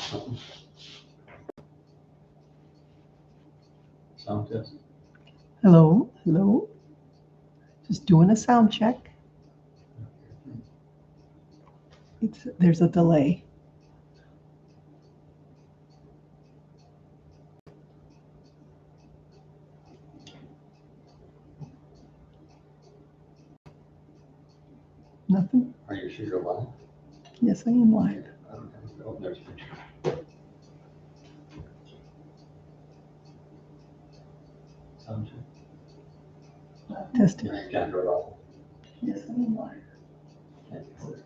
Sound test. Hello, hello. Just doing a sound check. There's a delay. Nothing? Are you sure you're live? Yes, I am live. I don't have a, oh, there's a picture. Sound check. Testing. You can't turn it off. Yes, I am live. Can't do it.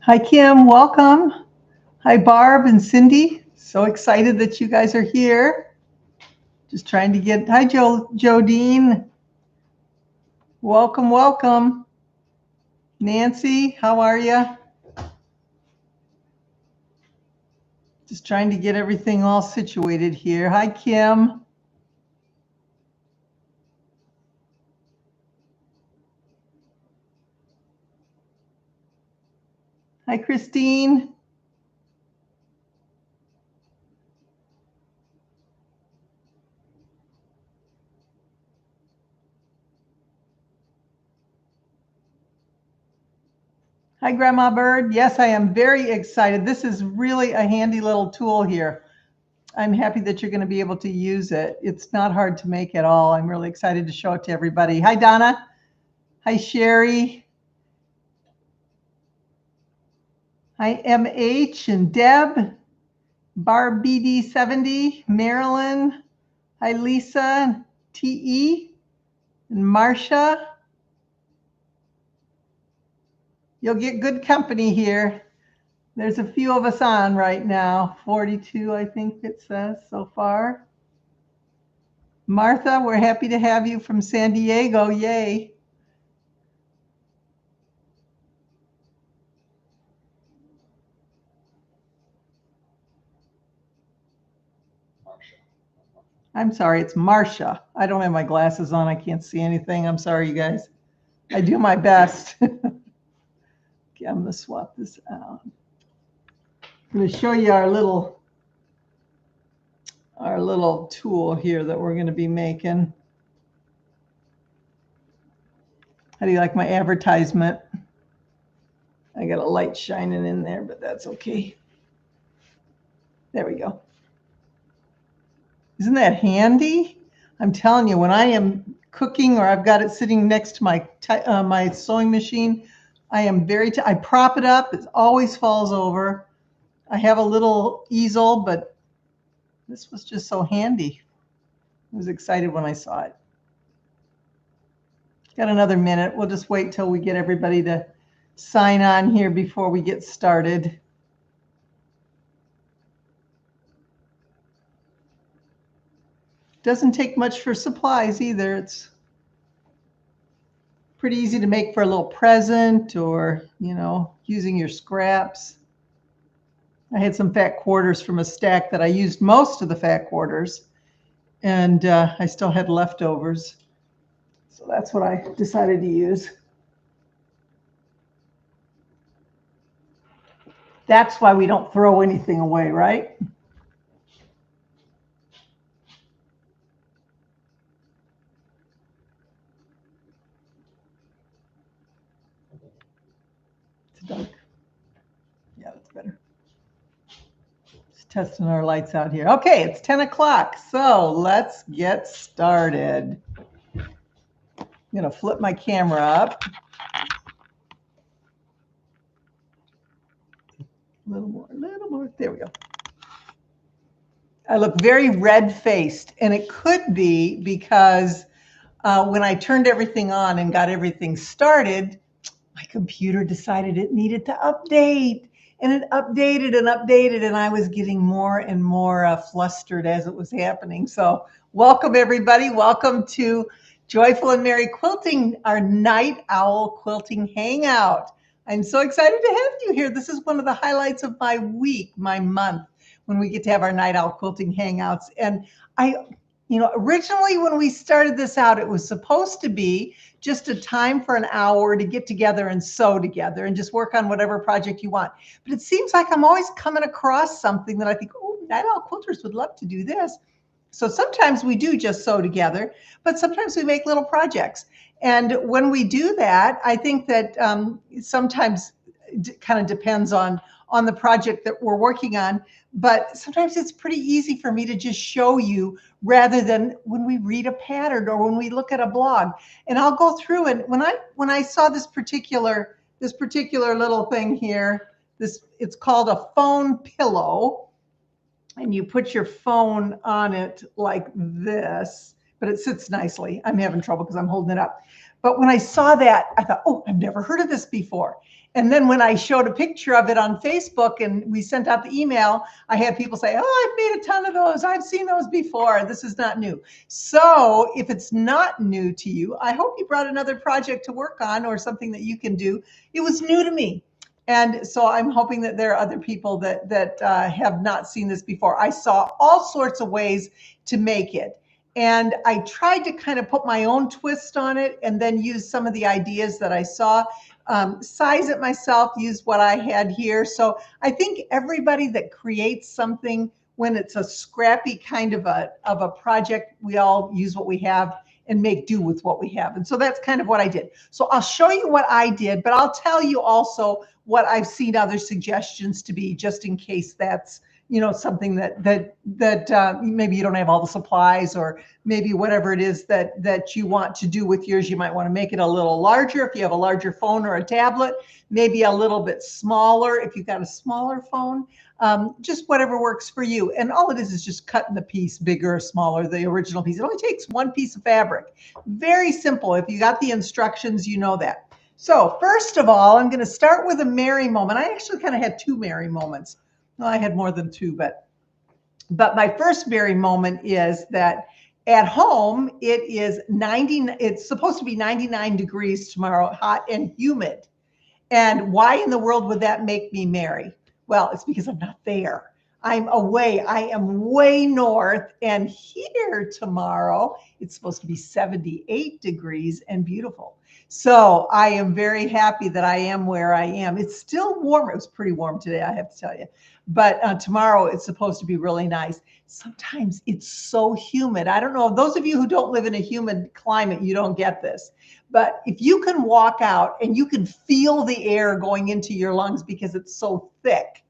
Hi, Kim. Welcome. Hi, Barb and Cindy. So excited that you guys are here. Just trying to get. Hi, Jodine. Welcome, welcome. Nancy, how are you? Just trying to get everything all situated here. Hi, Kim. Hi, Christine. Hi, Grandma Bird. Yes, I am very excited. This is really a handy little tool here. I'm happy that you're going to be able to use it. It's not hard to make at all. I'm really excited to show it to everybody. Hi, Donna. Hi, Sherry. Hi, MH and Deb. Barb BD70, Marilyn. Hi, Lisa, TE, and Marcia. You'll get good company here. There's a few of us on right now. 42, I think it says so far. Martha, we're happy to have you from San Diego. Yay. I'm sorry, it's Marcia. I don't have my glasses on. I can't see anything. I'm sorry, you guys. I do my best. Okay, I'm going to swap this out. I'm going to show you our little tool here that we're going to be making. How do you like my advertisement? I got a light shining in there, but that's okay. There we go. Isn't that handy? I'm telling you, when I am cooking or I've got it sitting next to my my sewing machine, I am I prop it up. It always falls over. I have a little easel, but this was just so handy. I was excited when I saw it. Got another minute. We'll just wait till we get everybody to sign on here before we get started. Doesn't take much for supplies either. It's pretty easy to make for a little present or, you know, using your scraps. I had some fat quarters from a stack that I used most of the fat quarters, and I still had leftovers. So that's what I decided to use. That's why we don't throw anything away, right? It's dark. Yeah, that's better. Just testing our lights out here. Okay, it's 10 o'clock, so let's get started. I'm going to flip my camera up. A little more. There we go. I look very red-faced, and it could be because when I turned everything on and got everything started, my computer decided it needed to update. And it updated and updated, and I was getting more and more flustered as it was happening. So welcome, everybody. Welcome to Joyful and Merry Quilting, our Night Owl Quilting Hangout. I'm so excited to have you here. This is one of the highlights of my week, my month, when we get to have our Night Owl Quilting Hangouts. And originally when we started this out, it was supposed to be just a time for an hour to get together and sew together and just work on whatever project you want. But it seems like I'm always coming across something that I think, oh, Night Owl Quilters would love to do this. So sometimes we do just sew together, but sometimes we make little projects. And when we do that, I think that sometimes it kind of depends on the project that we're working on. But sometimes it's pretty easy for me to just show you rather than when we read a pattern or when we look at a blog. And I'll go through, and when I saw this particular little thing here, it's called a phone pillow, and you put your phone on it like this, but it sits nicely. I'm having trouble because I'm holding it up. But when I saw that, I thought, oh, I've never heard of this before. And then when I showed a picture of it on Facebook and we sent out the email, I had people say, oh, I've made a ton of those. I've seen those before. This is not new. So if it's not new to you, I hope you brought another project to work on or something that you can do. It was new to me. And so I'm hoping that there are other people that have not seen this before. I saw all sorts of ways to make it. And I tried to kind of put my own twist on it and then use some of the ideas that I saw, size it myself, use what I had here. So I think everybody that creates something, when it's a scrappy kind of a project, we all use what we have and make do with what we have. And so that's kind of what I did. So I'll show you what I did, but I'll tell you also what I've seen other suggestions to be, just in case that's something that maybe you don't have all the supplies, or maybe whatever it is that you want to do with yours. You might want to make it a little larger if you have a larger phone or a tablet, maybe a little bit smaller if you've got a smaller phone, just whatever works for you. And all it is just cutting the piece bigger or smaller, the original piece. It only takes one piece of fabric. Very simple. If you got the instructions, you know that. So first of all, I'm going to start with a merry moment. I actually kind of had two merry moments. Well, I had more than two, but my first merry moment is that at home it's supposed to be 99 degrees tomorrow, hot and humid. And why in the world would that make me merry? Well, it's because I'm not there. I'm away. I am way north, and here tomorrow it's supposed to be 78 degrees and beautiful. So I am very happy that I am where I am. It's still warm. It was pretty warm today, I have to tell you. But tomorrow it's supposed to be really nice. Sometimes it's so humid. I don't know. Those of you who don't live in a humid climate, you don't get this. But if you can walk out and you can feel the air going into your lungs because it's so thick,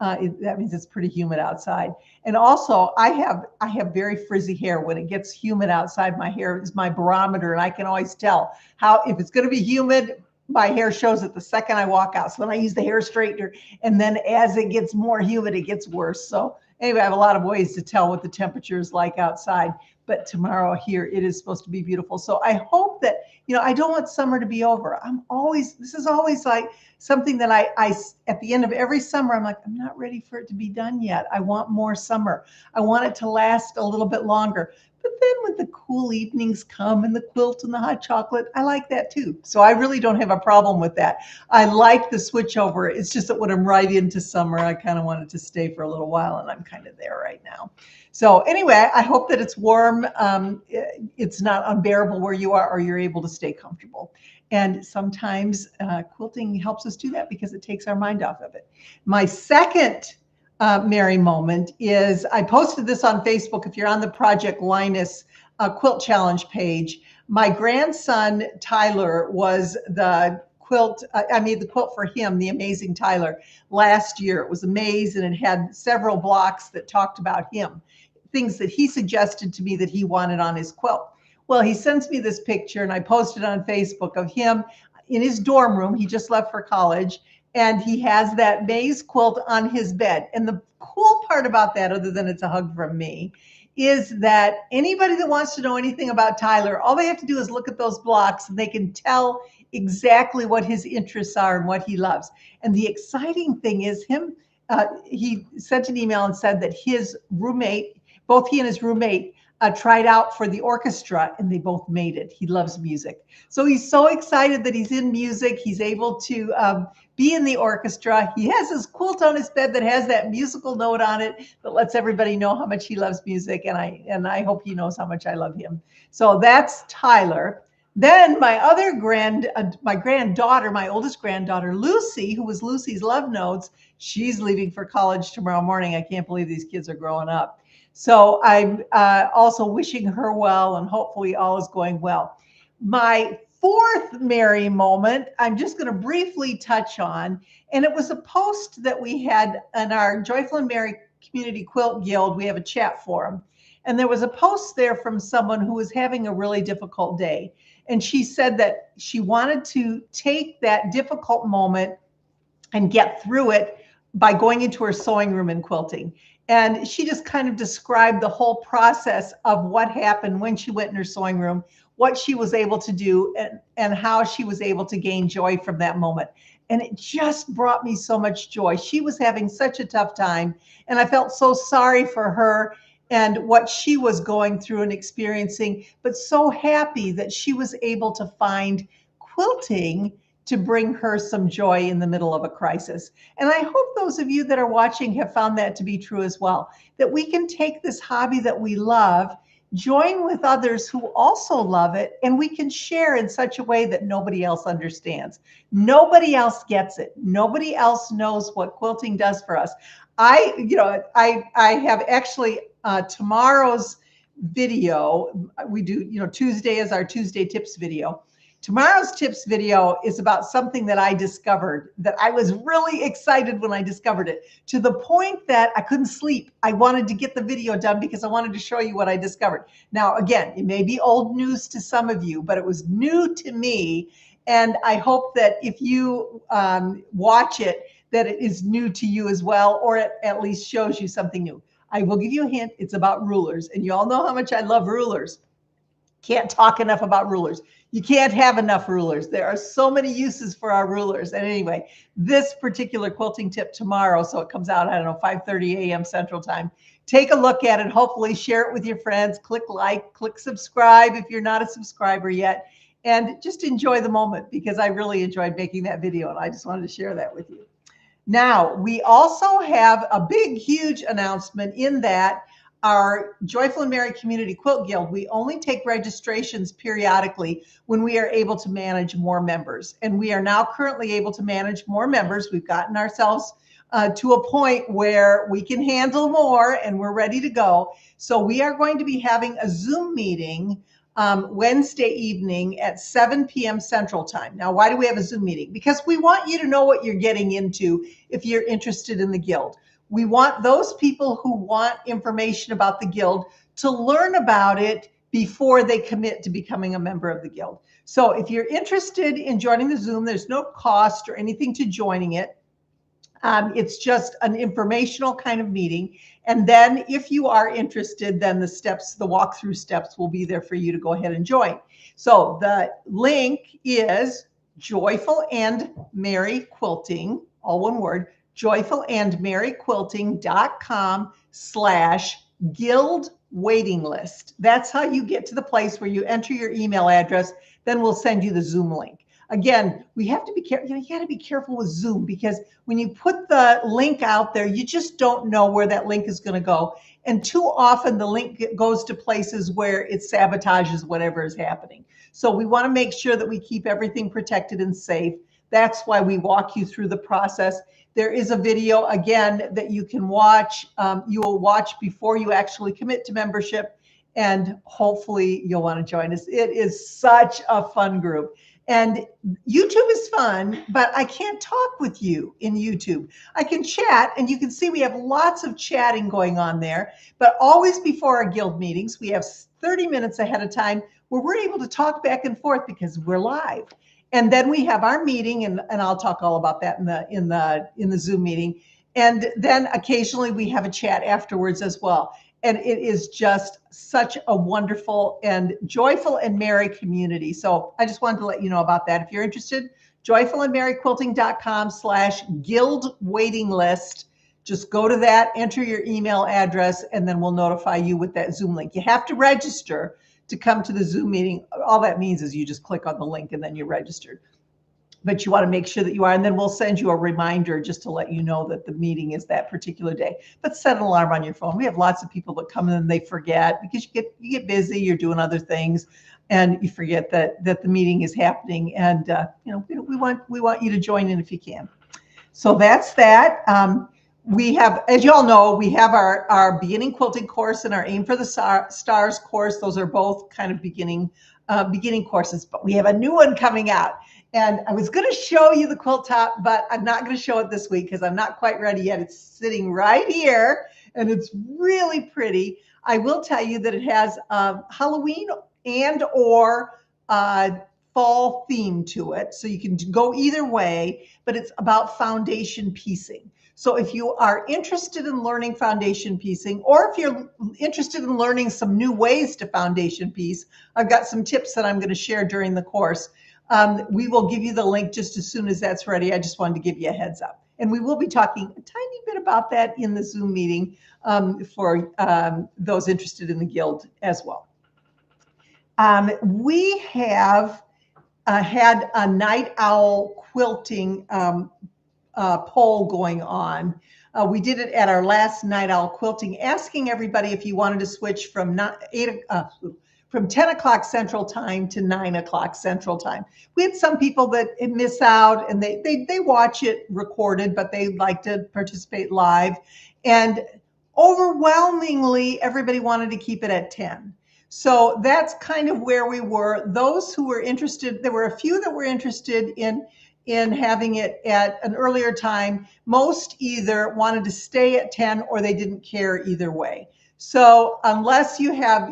that means it's pretty humid outside. And also, I have very frizzy hair. When it gets humid outside, my hair is my barometer, and I can always tell if it's going to be humid. My hair shows it the second I walk out. So then I use the hair straightener, and then as it gets more humid, it gets worse. So anyway, I have a lot of ways to tell what the temperature is like outside. But tomorrow here, it is supposed to be beautiful. So I hope that, I don't want summer to be over. This is always like something that I at the end of every summer, I'm like, I'm not ready for it to be done yet. I want more summer. I want it to last a little bit longer. But then when the cool evenings come and the quilt and the hot chocolate, I like that too. So I really don't have a problem with that. I like the switch over. It's just that when I'm right into summer, I kind of want it to stay for a little while, and I'm kind of there right now. So anyway, I hope that it's warm. It's not unbearable where you are, or you're able to stay comfortable. And sometimes quilting helps us do that because it takes our mind off of it. My second merry moment is, I posted this on Facebook. If you're on the Project Linus Quilt Challenge page, my grandson Tyler was the quilt. I made the quilt for him, the amazing Tyler, last year. It was amazing, and it had several blocks that talked about him, things that he suggested to me that he wanted on his quilt. Well, he sends me this picture, and I posted on Facebook of him in his dorm room. He just left for college, and he has that maize quilt on his bed. And the cool part about that, other than it's a hug from me, is that anybody that wants to know anything about Tyler, all they have to do is look at those blocks, and they can tell exactly what his interests are and what he loves. And the exciting thing is he sent an email and said that his roommate, both he and his roommate, tried out for the orchestra, and they both made it. He loves music. So he's so excited that he's in music. He's able to be in the orchestra. He has his quilt on his bed that has that musical note on it that lets everybody know how much he loves music. And I hope he knows how much I love him. So that's Tyler. Then my granddaughter, my oldest granddaughter, Lucy, who was Lucy's Love Notes, she's leaving for college tomorrow morning. I can't believe these kids are growing up. So I'm also wishing her well, and hopefully all is going well. My fourth Mary moment, I'm just going to briefly touch on, and it was a post that we had in our Joyful and Mary Community Quilt Guild. We have a chat forum, and there was a post there from someone who was having a really difficult day. And she said that she wanted to take that difficult moment and get through it by going into her sewing room and quilting. And she just kind of described the whole process of what happened when she went in her sewing room, what she was able to do, and how she was able to gain joy from that moment. And it just brought me so much joy. She was having such a tough time, and I felt so sorry for her and what she was going through and experiencing, but so happy that she was able to find quilting to bring her some joy in the middle of a crisis. And I hope those of you that are watching have found that to be true as well, that we can take this hobby that we love, join with others who also love it, and we can share in such a way that nobody else understands. Nobody else gets it. Nobody else knows what quilting does for us. I have actually tomorrow's video, we do, Tuesday is our Tuesday tips video. Tomorrow's tips video is about something that I discovered that I was really excited when I discovered it, to the point that I couldn't sleep. I wanted to get the video done because I wanted to show you what I discovered. Now, again, it may be old news to some of you, but it was new to me. And I hope that if you watch it, that it is new to you as well, or it at least shows you something new. I will give you a hint. It's about rulers. And you all know how much I love rulers. Can't talk enough about rulers. You can't have enough rulers. There are so many uses for our rulers. And anyway, this particular quilting tip tomorrow, so it comes out, 5:30 a.m. Central Time. Take a look at it. Hopefully share it with your friends. Click like, click subscribe if you're not a subscriber yet. And just enjoy the moment, because I really enjoyed making that video, and I just wanted to share that with you. Now, we also have a big, huge announcement in that our Joyful and Mary Community Quilt Guild, we only take registrations periodically when we are able to manage more members. And we are now currently able to manage more members. We've gotten ourselves to a point where we can handle more, and we're ready to go. So we are going to be having a Zoom meeting Wednesday evening at 7 p.m. Central Time. Now, why do we have a Zoom meeting? Because we want you to know what you're getting into if you're interested in the Guild. We want those people who want information about the Guild to learn about it before they commit to becoming a member of the Guild. So if you're interested in joining the Zoom, there's no cost or anything to joining it. It's just an informational kind of meeting. And then if you are interested, then the walkthrough steps will be there for you to go ahead and join. So the link is Joyful and Mary Quilting, all one word, joyfulandmaryquilting.com/guild waiting list. That's how you get to the place where you enter your email address. Then we'll send you the Zoom link. Again, we have to be careful. You got to be careful with Zoom, because when you put the link out there, you just don't know where that link is going to go. And too often the link goes to places where it sabotages whatever is happening. So we want to make sure that we keep everything protected and safe. That's why we walk you through the process. There is a video, again, that you can watch. You will watch before you actually commit to membership, and hopefully you'll want to join us. It is such a fun group. And YouTube is fun, but I can't talk with you in YouTube. I can chat, and you can see we have lots of chatting going on there. But always before our Guild meetings, we have 30 minutes ahead of time where we're able to talk back and forth because we're live. And then we have our meeting, and I'll talk all about that in the Zoom meeting. And then occasionally we have a chat afterwards as well. And it is just such a wonderful and joyful and merry community. So I just wanted to let you know about that. If you're interested, joyfulandmerryquilting.com/guild waiting list. Just go to that, enter your email address, and then we'll notify you with that Zoom link. You have to register to come to the Zoom meeting. All that means is you just click on the link and then you're registered. But you want to make sure that you are, and then we'll send you a reminder just to let you know that the meeting is that particular day. But set an alarm on your phone. We have lots of people that come in and they forget because you get busy, you're doing other things, and you forget that the meeting is happening. And we want you to join in if you can. So that's that. We have, as you all know, we have our beginning quilting course and our Aim for the Stars course. Those are both kind of beginning courses, but we have a new one coming out. And I was going to show you the quilt top, but I'm not going to show it this week because I'm not quite ready yet. It's sitting right here and it's really pretty. I will tell you that it has Halloween and or fall theme to it. So you can go either way, but it's about foundation piecing. So if you are interested in learning foundation piecing, or if you're interested in learning some new ways to foundation piece, I've got some tips that I'm going to share during the course. We will give you the link just as soon as that's ready. I just wanted to give you a heads up. And we will be talking a tiny bit about that in the Zoom meeting for those interested in the Guild as well. We have had a night owl quilting poll going on. We did it at our last night owl quilting, asking everybody if you wanted to switch from 10 o'clock Central Time to 9 o'clock Central Time. We had some people that miss out and they watch it recorded, but they like to participate live. And overwhelmingly, everybody wanted to keep it at 10. So that's kind of where we were. Those who were interested, there were a few that were interested in having it at an earlier time. Most either wanted to stay at 10 or they didn't care either way. So unless you have,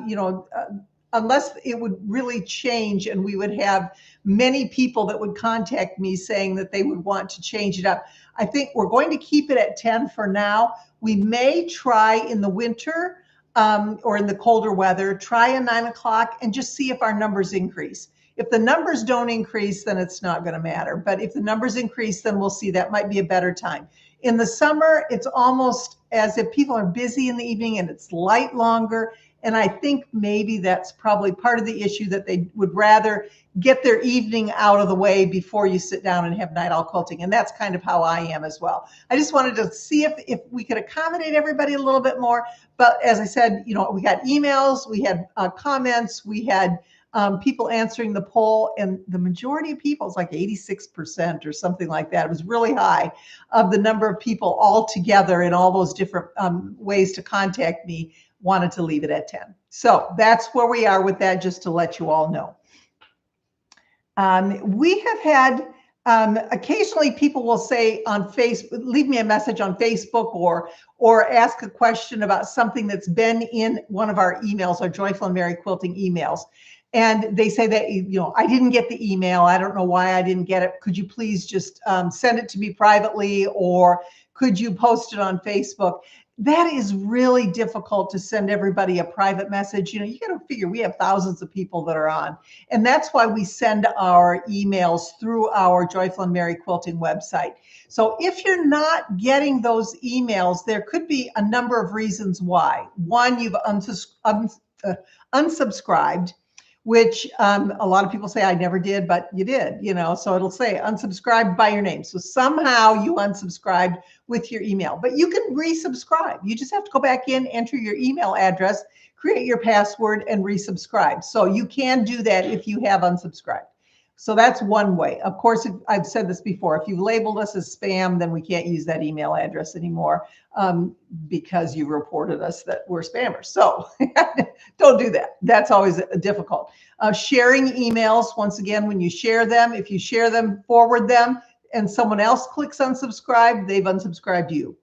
unless it would really change and we would have many people that would contact me saying that they would want to change it up, I think we're going to keep it at 10 for now. We may try in the winter or in the colder weather, try a 9 o'clock and just see if our numbers increase. If the numbers don't increase, then it's not going to matter. But if the numbers increase, then we'll see. That might be a better time. In the summer, it's almost as if people are busy in the evening and it's light longer. And I think maybe that's probably part of the issue, that they would rather get their evening out of the way before you sit down and have night owl quilting. And that's kind of how I am as well. I just wanted to see if we could accommodate everybody a little bit more. But as I said, we got emails, we had comments, we had people answering the poll, and the majority of people, it's like 86% or something like that. It was really high of the number of people all together in all those different ways to contact me wanted to leave it at 10. So that's where we are with that, just to let you all know. We have had occasionally people will say on Facebook, leave me a message on Facebook or ask a question about something that's been in one of our emails, our Joyful and Merry Quilting emails. And they say that, I didn't get the email. I don't know why I didn't get it. Could you please just send it to me privately, or could you post it on Facebook? That is really difficult to send everybody a private message. You got to figure we have thousands of people that are on. And that's why we send our emails through our Joyful and Merry Quilting website. So if you're not getting those emails, there could be a number of reasons why. One, you've unsubscribed, which a lot of people say I never did, but you did, so it'll say unsubscribed by your name. So somehow you unsubscribed with your email, but you can resubscribe. You just have to go back in, enter your email address, create your password, and resubscribe. So you can do that if you have unsubscribed. So that's one way. Of course, I've said this before, if you've labeled us as spam, then we can't use that email address anymore because you reported us that we're spammers. So don't do that. That's always difficult. Sharing emails, once again, when you share them, if you share them, forward them, and someone else clicks unsubscribe, they've unsubscribed you.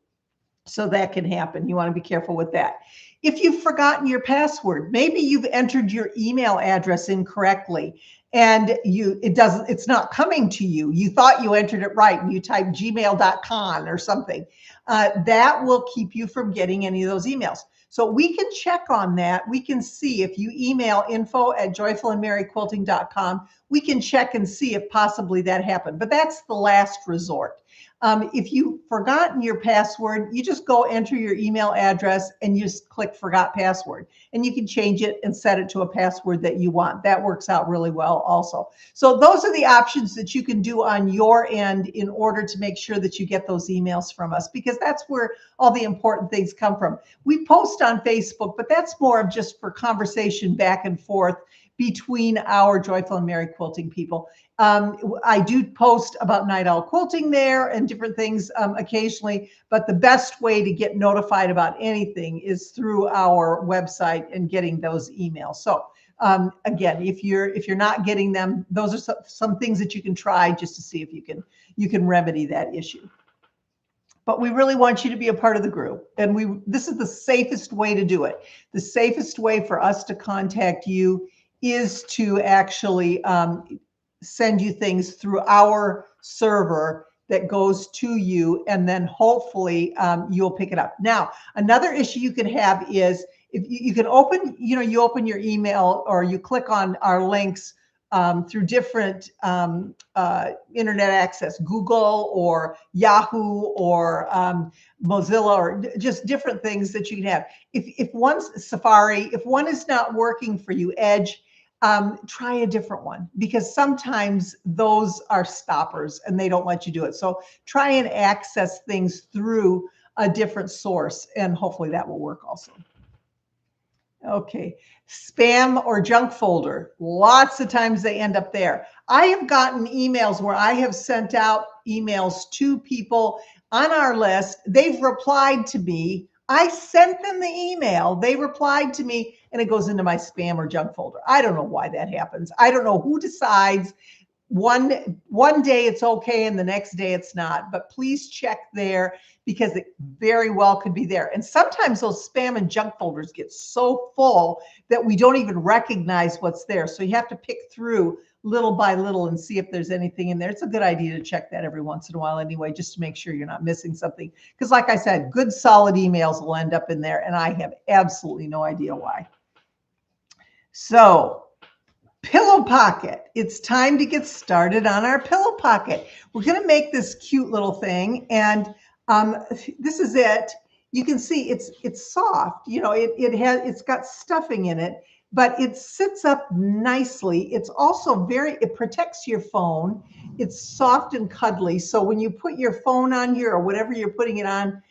So that can happen. You want to be careful with that. If you've forgotten your password, maybe you've entered your email address incorrectly and it's not coming to you. You thought you entered it right and you typed gmail.com or something. That will keep you from getting any of those emails. So we can check on that. We can see if you email info@joyfulandmerryquilting.com, we can check and see if possibly that happened. But that's the last resort. If you've forgotten your password, you just go enter your email address and you just click forgot password. And you can change it and set it to a password that you want. That works out really well also. So those are the options that you can do on your end in order to make sure that you get those emails from us, because that's where all the important things come from. We post on Facebook, but that's more of just for conversation back and forth between our Joyful and Merry Quilting people. I do post about Night Owl Quilting there and different things occasionally, but the best way to get notified about anything is through our website and getting those emails. So again, if you're not getting them, those are some things that you can try just to see if you can remedy that issue. But we really want you to be a part of the group. And this is the safest way to do it. The safest way for us to contact you is to actually send you things through our server that goes to you, and then hopefully you'll pick it up. Now, another issue you can have is if you can open, you open your email or you click on our links through different internet access, Google or Yahoo or Mozilla, or just different things that you can have. If one's Safari, if one is not working for you, Edge, try a different one, because sometimes those are stoppers and they don't let you do it. So try and access things through a different source, and hopefully that will work also. Okay, spam or junk folder. Lots of times they end up there. I have gotten emails where I have sent out emails to people on our list. They've replied to me. I sent them the email. They replied to me, and it goes into my spam or junk folder. I don't know why that happens. I don't know who decides. One day it's okay and the next day it's not, but please check there, because it very well could be there. And sometimes those spam and junk folders get so full that we don't even recognize what's there. So you have to pick through little by little and see if there's anything in there. It's a good idea to check that every once in a while anyway, just to make sure you're not missing something. Because like I said, good solid emails will end up in there, and I have absolutely no idea why. So, pillow pocket. It's time to get started on our pillow pocket. We're going to make this cute little thing, and this is it. You can see it's soft. It's got stuffing in it, but it sits up nicely. It's also it protects your phone. It's soft and cuddly. So when you put your phone on here or whatever you're putting it on,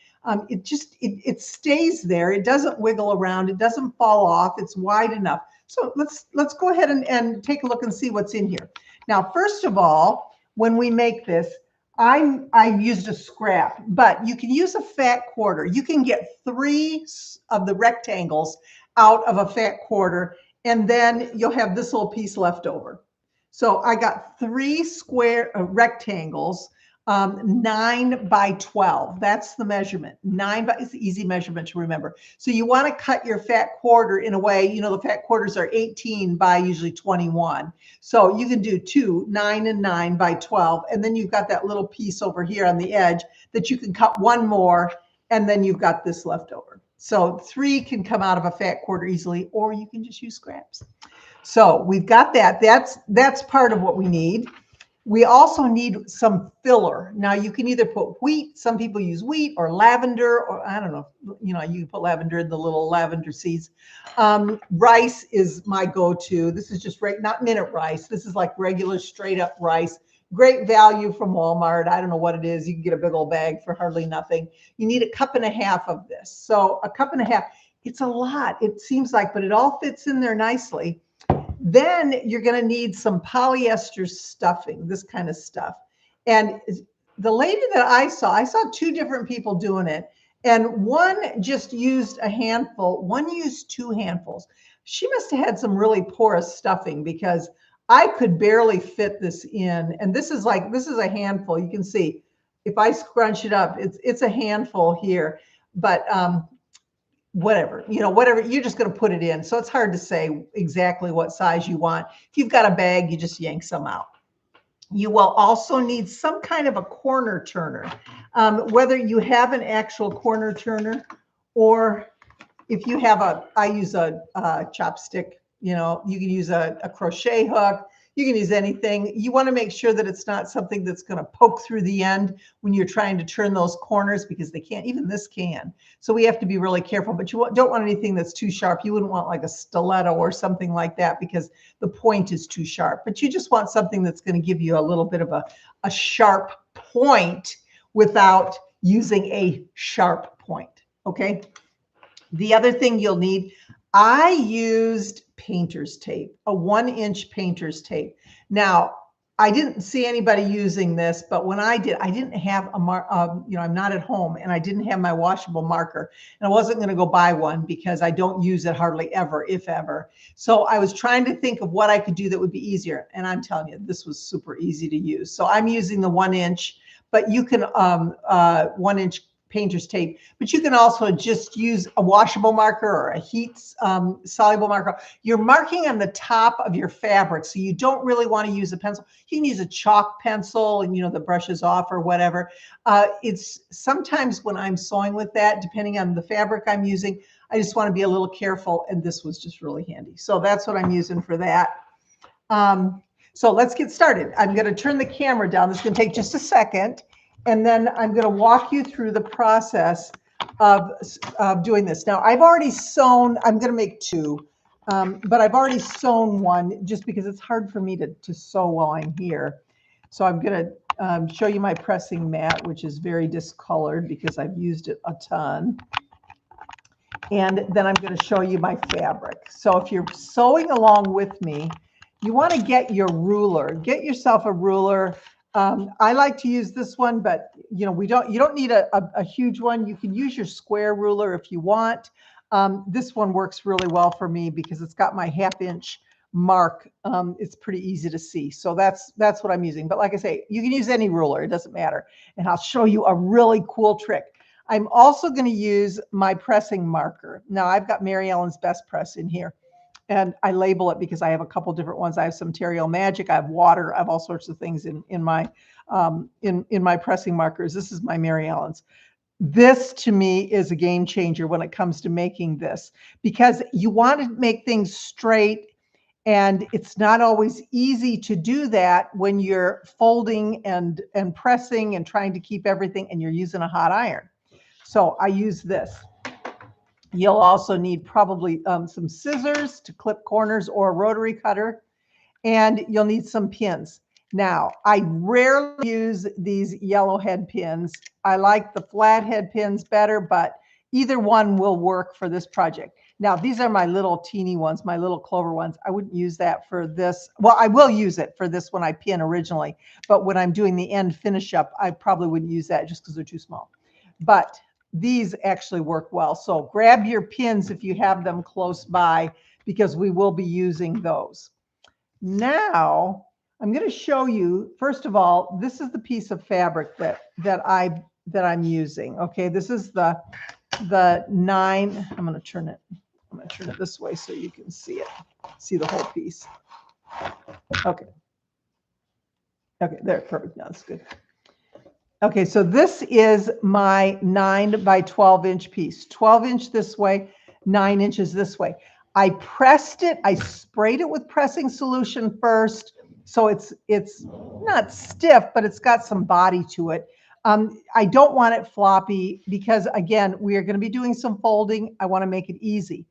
it stays there. It doesn't wiggle around. It doesn't fall off. It's wide enough. So let's go ahead and take a look and see what's in here. Now, first of all, when we make this, I used a scrap, but you can use a fat quarter. You can get 3 of the rectangles out of a fat quarter, and then you'll have this little piece left over. So I got 3 square rectangles, 9 by 12. That's the measurement. It's an easy measurement to remember. So you want to cut your fat quarter in a way, the fat quarters are 18 by usually 21. So you can do 2, 9 and 9 by 12. And then you've got that little piece over here on the edge that you can cut one more, and then you've got this left over. So 3 can come out of a fat quarter easily, or you can just use scraps. So we've got that. That's part of what we need. We also need some filler. Now you can either put wheat, some people use wheat, or lavender, or I don't know, you can put lavender in the little lavender seeds. Rice is my go-to. This is just not minute rice. This is like regular straight up rice. Great value from Walmart. I don't know what it is. You can get a big old bag for hardly nothing. You need 1.5 cups of this. So 1.5 cups, it's a lot, it seems like, but it all fits in there nicely. Then you're going to need some polyester stuffing, this kind of stuff. And the lady that I saw 2 different people doing it. And one just used a handful, one used 2 handfuls. She must have had some really porous stuffing, because I could barely fit this in. And this is a handful. You can see if I scrunch it up, it's a handful here. But whatever, whatever, you're just going to put it in. So it's hard to say exactly what size you want. If you've got a bag, you just yank some out. You will also need some kind of a corner turner, whether you have an actual corner turner or if you have I use a chopstick, you can use a crochet hook. You can use anything. You want to make sure that it's not something that's going to poke through the end when you're trying to turn those corners, because they can't, even this can. So we have to be really careful, but you don't want anything that's too sharp. You wouldn't want like a stiletto or something like that because the point is too sharp, but you just want something that's going to give you a little bit of a sharp point without using a sharp point. Okay. The other thing you'll need, I used painter's tape, a 1-inch painter's tape. Now, I didn't see anybody using this, but when I did, I didn't have I'm not at home and I didn't have my washable marker, and I wasn't going to go buy one because I don't use it hardly ever, if ever. So I was trying to think of what I could do that would be easier. And I'm telling you, this was super easy to use. So I'm using the 1-inch, but you can 1-inch painter's tape, but you can also just use a washable marker or a heat soluble marker. You're marking on the top of your fabric, so you don't really want to use a pencil. You can use a chalk pencil and the brushes off or whatever. It's sometimes when I'm sewing with that, depending on the fabric I'm using, I just want to be a little careful, and this was just really handy. So that's what I'm using for that. So let's get started. I'm going to turn the camera down. This is going to take just a second. And then I'm going to walk you through the process of doing this. Now, I've already sewn, I'm going to make two, but I've already sewn one just because it's hard for me to sew while I'm here. So I'm going to show you my pressing mat, which is very discolored because I've used it a ton. And then I'm going to show you my fabric. So if you're sewing along with me, you want to get your ruler. Get yourself a ruler. I like to use this one, but you don't need a huge one. You can use your square ruler if you want. This one works really well for me because it's got my 1/2-inch mark. It's pretty easy to see. So that's what I'm using. But like I say, you can use any ruler. It doesn't matter. And I'll show you a really cool trick. I'm also going to use my pressing marker. Now I've got Mary Ellen's Best Press in here. And I label it because I have a couple different ones. I have some Terrio Magic, I have water, I have all sorts of things in my pressing markers. This is my Mary Ellen's. This to me is a game changer when it comes to making this, because you want to make things straight, and it's not always easy to do that when you're folding and pressing and trying to keep everything, and you're using a hot iron. So I use this. You'll also need probably some scissors to clip corners or a rotary cutter, and you'll need some pins. Now, I rarely use these yellow head pins. I like the flat head pins better, but either one will work for this project. Now, these are my little teeny ones, my little clover ones. I wouldn't use that for this. Well, I will use it for this when I pin originally, but when I'm doing the end finish up, I probably wouldn't use that just because they're too small. But these actually work well. So grab your pins if you have them close by, because we will be using those. Now, I'm going to show you, first of all, this is the piece of fabric that I'm using. Okay, this is the 9. I'm going to turn it this way so you can see the whole piece. Okay, there, perfect. Now that's good. Okay, so this is my 9 by 12-inch piece. 12-inch this way, 9 inches this way. I pressed it. I sprayed it with pressing solution first, so it's not stiff, but it's got some body to it. I don't want it floppy because, again, we are going to be doing some folding. I want to make it easy.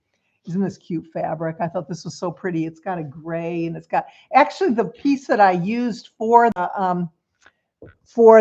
Isn't this cute fabric? I thought this was so pretty. It's got a gray, and it's got actually the piece that I used for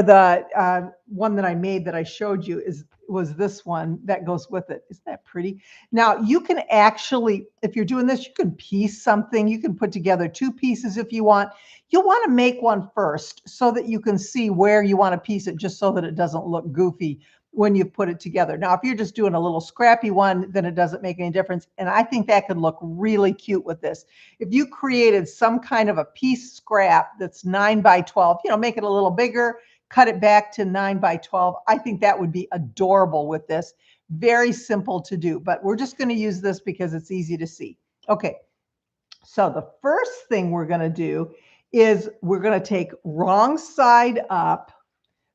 the one that I made that I showed you was this one that goes with it. Isn't that pretty? Now you can actually, if you're doing this, you can piece something. You can put together 2 pieces if you want. You'll want to make one first so that you can see where you want to piece it, just so that it doesn't look goofy when you put it together. Now, if you're just doing a little scrappy one, then it doesn't make any difference. And I think that could look really cute with this. If you created some kind of a piece scrap that's 9 by 12, make it a little bigger, cut it back to 9 by 12. I think that would be adorable with this. Very simple to do, but we're just going to use this because it's easy to see. Okay, so the first thing we're going to do is we're going to take wrong side up.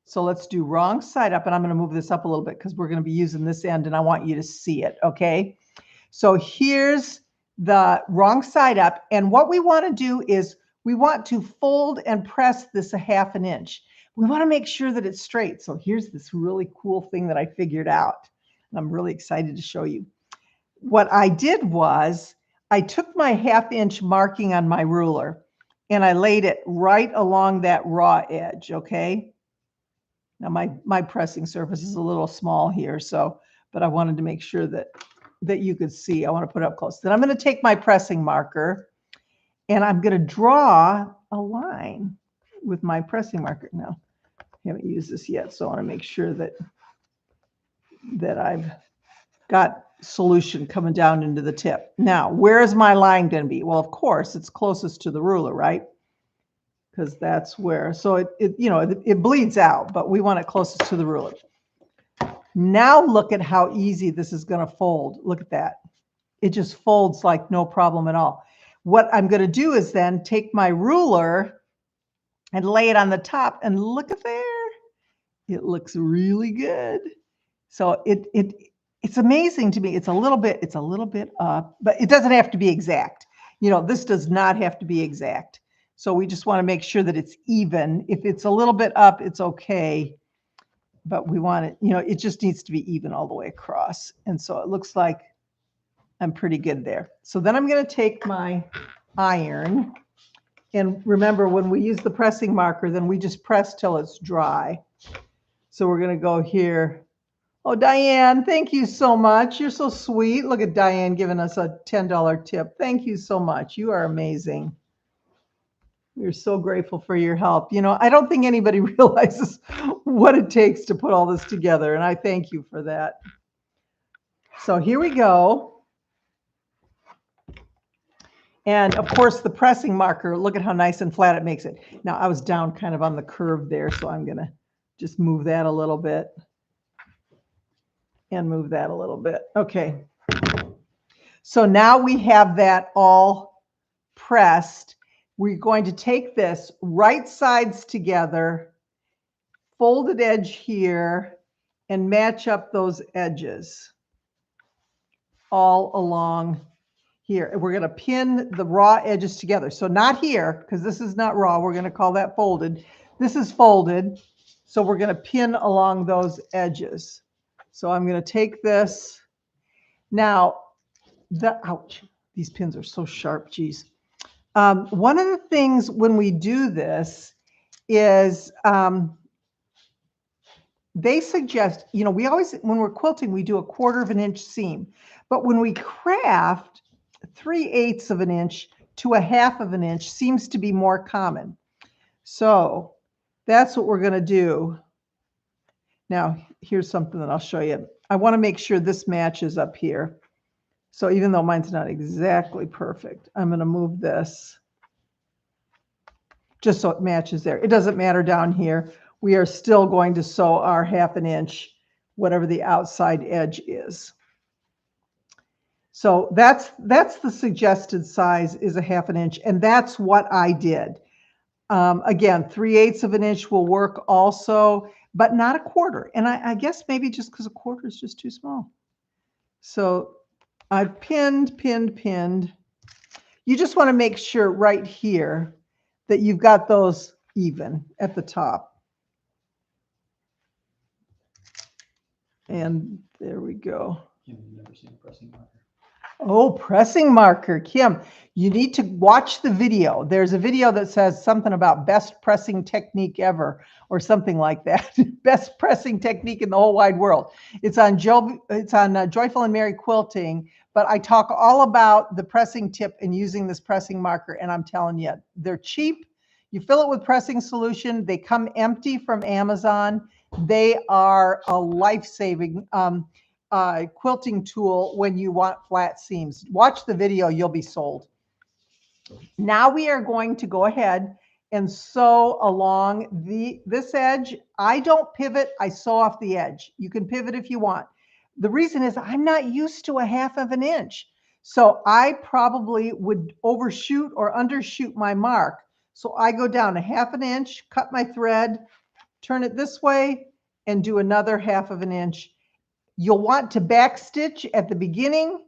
So let's do wrong side up, and I'm going to move this up a little bit because we're going to be using this end and I want you to see it, okay? So here's the wrong side up, and what we want to do is we want to fold and press this 1/2 inch. We want to make sure that it's straight. So here's this really cool thing that I figured out. And I'm really excited to show you. What I did was I took my 1/2 inch marking on my ruler and I laid it right along that raw edge, okay? Now my pressing surface is a little small here, so, but I wanted to make sure that you could see. I want to put it up close. Then I'm going to take my pressing marker and I'm going to draw a line with my pressing marker. Now, I haven't used this yet, so I want to make sure that I've got solution coming down into the tip. Now, where is my line going to be? Well, of course, it's closest to the ruler, right? Because that's where, so it bleeds out, but we want it closest to the ruler. Now look at how easy this is going to fold. Look at that. It just folds like no problem at all. What I'm going to do is then take my ruler and lay it on the top, and look at there. It looks really good. So it's amazing to me. It's a little bit up, but it doesn't have to be exact. This does not have to be exact. So we just want to make sure that it's even. If it's a little bit up, it's okay. But we want it, it just needs to be even all the way across. And so it looks like I'm pretty good there. So then I'm going to take my iron. And remember, when we use the pressing marker, then we just press till it's dry. So we're going to go here. Oh, Diane, thank you so much. You're so sweet. Look at Diane giving us a $10 tip. Thank you so much. You are amazing. We're so grateful for your help. I don't think anybody realizes what it takes to put all this together, and I thank you for that. So here we go. And of course, the pressing marker, look at how nice and flat it makes it. Now, I was down kind of on the curve there, so I'm going to just move that a little bit and move that a little bit. Okay. So now we have that all pressed. We're going to take this right sides together, folded edge here, and match up those edges all along here. We're going to pin the raw edges together. So not here, because this is not raw. We're going to call that folded. This is folded. So we're going to pin along those edges. So I'm going to take this. Now, ouch, these pins are so sharp, geez. One of the things when we do this is they suggest, we always, when we're quilting, we do a 1/4 inch seam. But when we craft, 3/8 of an inch to 1/2 inch seems to be more common. So that's what we're going to do. Now, here's something that I'll show you. I want to make sure this matches up here. So even though mine's not exactly perfect, I'm going to move this just so it matches there. It doesn't matter down here. We are still going to sew our 1/2 inch, whatever the outside edge is. So that's the suggested size is 1/2 inch, and that's what I did. Again, 3/8 of an inch will work also, but not a 1/4. And I guess maybe just because a 1/4 is just too small. So I've pinned. You just want to make sure right here that you've got those even at the top. And there we go. You've never seen a pressing marker. Oh, pressing marker. Kim, you need to watch the video. There's a video that says something about best pressing technique ever or something like that. Best pressing technique in the whole wide world. It's on Joyful and Mary Quilting, but I talk all about the pressing tip and using this pressing marker, and I'm telling you, they're cheap. You fill it with pressing solution. They come empty from Amazon. They are a life-saving quilting tool when you want flat seams. Watch the video, you'll be sold. Now we are going to go ahead and sew along this edge. I don't pivot, I sew off the edge. You can pivot if you want, The reason is I'm not used to a 1/2 of an inch. So I probably would overshoot or undershoot my mark. So I go down a 1/2 an inch, cut my thread, turn it this way, and do another 1/2 of an inch. You'll want to back stitch at the beginning,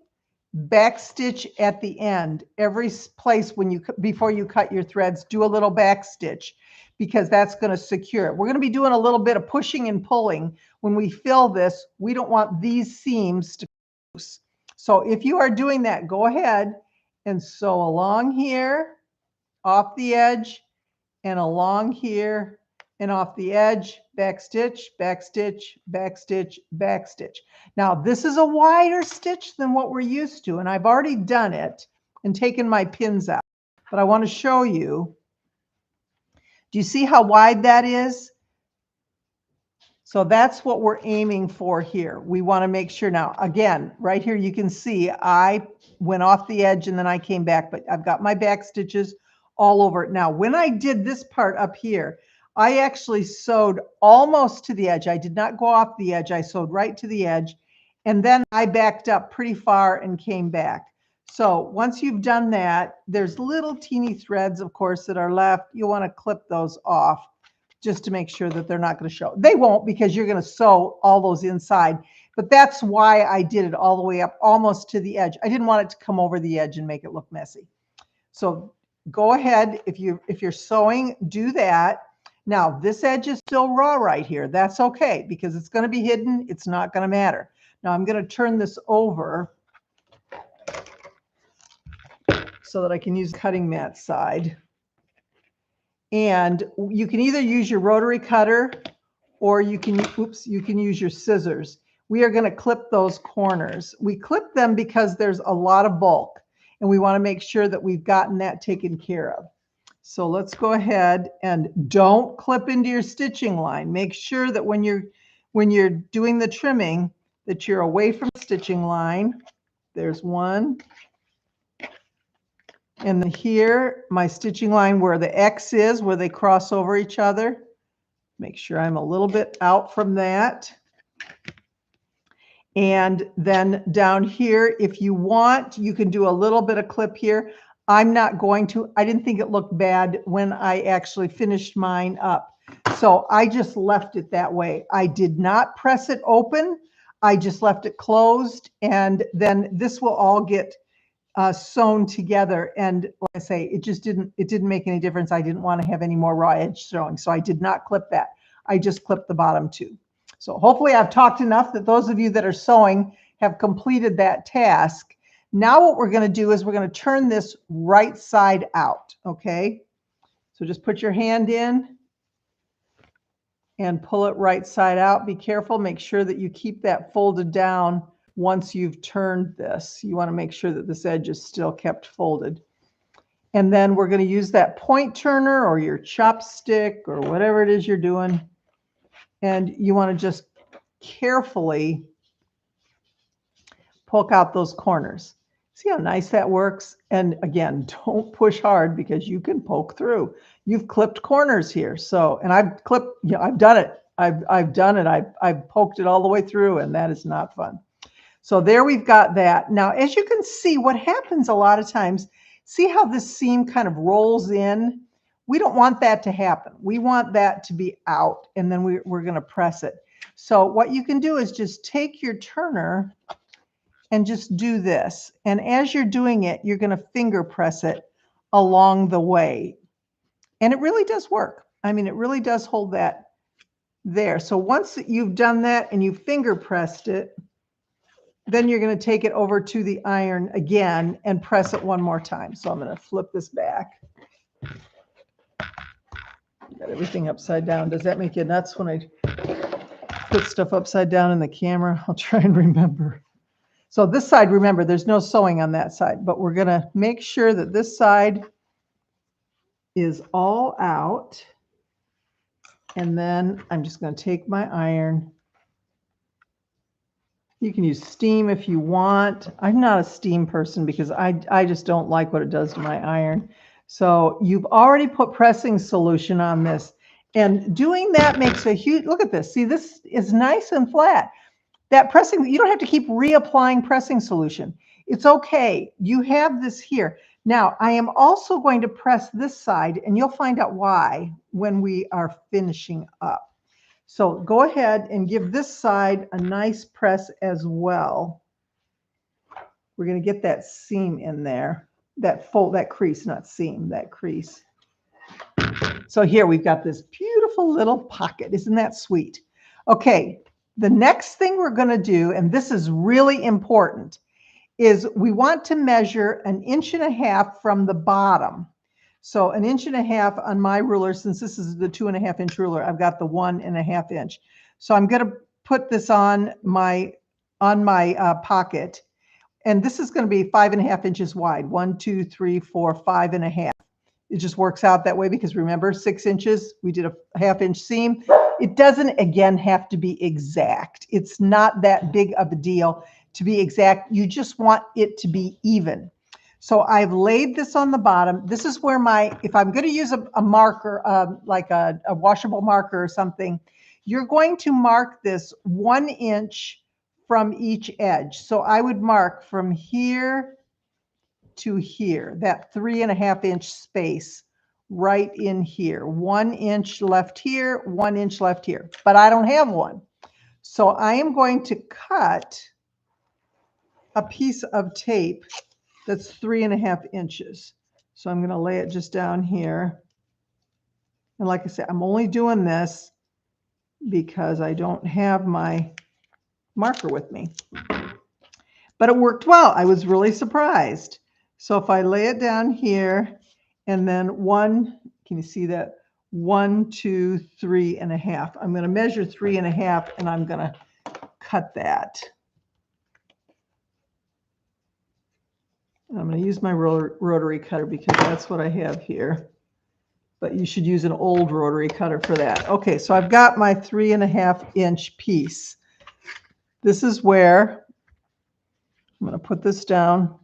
back stitch at the end. Every place when you before you cut your threads, do a little back stitch because that's going to secure it. We're going to be doing a little bit of pushing and pulling. When we fill this, we don't want these seams to loose. So if you are doing that, go ahead and sew along here, off the edge, and along here and off the edge, back stitch, back stitch, back stitch, back stitch. Now this is a wider stitch than what we're used to, and I've already done it and taken my pins out, but I want to show you. Do you see how wide that is? So that's what we're aiming for here. We want to make sure now, again, right here, you can see I went off the edge and then I came back, but I've got my back stitches all over it. Now, when I did this part up here, I actually sewed almost to the edge. I did not go off the edge. I sewed right to the edge. And then I backed up pretty far and came back. So once you've done that, there's little teeny threads, of course, that are left. You'll want to clip those off just to make sure that they're not going to show. They won't because you're going to sew all those inside. But that's why I did it all the way up almost to the edge. I didn't want it to come over the edge and make it look messy. So go ahead, if you're sewing, do that. Now this edge is still raw right here. That's okay because it's going to be hidden. It's not going to matter. Now I'm going to turn this over so that I can use cutting mat side. And you can either use your rotary cutter or you can use your scissors. We are going to clip those corners. We clip them because there's a lot of bulk and we want to make sure that we've gotten that taken care of. So let's go ahead and don't clip into your stitching line. Make sure that when you're doing the trimming that you're away from the stitching line. There's one. And then here, my stitching line where the X is, where they cross over each other. Make sure I'm a little bit out from that. And then down here, if you want, you can do a little bit of clip here. I'm not going to. I didn't think it looked bad when I actually finished mine up. So I just left it that way. I did not press it open. I just left it closed. And then this will all get sewn together, and like I say, it didn't make any difference. I didn't want to have any more raw edge sewing, so I did not clip that. I just clipped the bottom two. So hopefully I've talked enough that those of you that are sewing have completed that task. Now what we're going to do is we're going to turn this right side out. Okay, so just put your hand in and pull it right side out. Be careful, make sure that you keep that folded down. Once you've turned this, you want to make sure that this edge is still kept folded. And then we're going to use that point turner or your chopstick or whatever it is you're doing. And you want to just carefully poke out those corners. See how nice that works? And again, don't push hard because you can poke through. You've clipped corners here. So, and I've clipped, I've done it. I've done it. I've poked it all the way through, and that is not fun. So there we've got that. Now, as you can see, what happens a lot of times, see how this seam kind of rolls in? We don't want that to happen. We want that to be out, and then we're going to press it. So what you can do is just take your turner and just do this. And as you're doing it, you're going to finger press it along the way. And it really does work. I mean, it really does hold that there. So once you've done that and you finger pressed it, then you're going to take it over to the iron again and press it one more time. So I'm going to flip this back. Got everything upside down. Does that make you nuts when I put stuff upside down in the camera? I'll try and remember. So this side, remember, there's no sewing on that side, but we're going to make sure that this side is all out. And then I'm just going to take my iron. You can use steam if you want. I'm not a steam person because I just don't like what it does to my iron. So you've already put pressing solution on this. And doing that makes a huge, look at this. See, this is nice and flat. that pressing, you don't have to keep reapplying pressing solution. It's okay. You have this here. Now, I am also going to press this side, and you'll find out why when we are finishing up. So go ahead and give this side a nice press as well. We're going to get that seam in there, that crease, not seam, that crease. So here we've got this beautiful little pocket. Isn't that sweet? Okay, the next thing we're going to do, and this is really important, is we want to measure 1.5 inches from the bottom. So 1.5 inches on my ruler, since this is the 2.5-inch ruler, I've got the 1.5 inch. So I'm going to put this on my pocket, and this is going to be 5.5 inches wide. 1, 2, 3, 4, 5.5. It just works out that way because remember, 6 inches, we did a 1/2 inch seam. It doesn't, again, have to be exact. It's not that big of a deal to be exact. You just want it to be even. So I've laid this on the bottom. This is where if I'm going to use a marker, like a washable marker or something, you're going to mark this 1 inch from each edge. So I would mark from here to here, that 3.5 inch space right in here. 1 inch left here, 1 inch left here, but I don't have one. So I am going to cut a piece of tape that's 3.5 inches. So I'm going to lay it just down here. And like I said, I'm only doing this because I don't have my marker with me. But it worked well. I was really surprised. So if I lay it down here and then can you see that? 1, 2, 3.5. I'm going to measure 3.5 and I'm going to cut that. I'm going to use my rotary cutter because that's what I have here. But you should use an old rotary cutter for that. Okay, so I've got my 3.5 inch piece. This is where I'm going to put this down.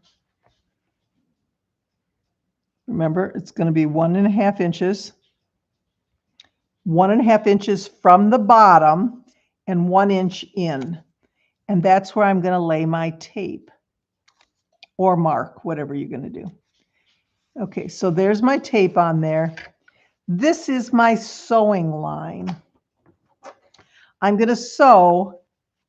Remember, it's going to be 1.5 inches. 1.5 inches from the bottom and 1 inch in. And that's where I'm going to lay my tape or mark, whatever you're going to do. Okay, so there's my tape on there. This is my sewing line. I'm going to sew,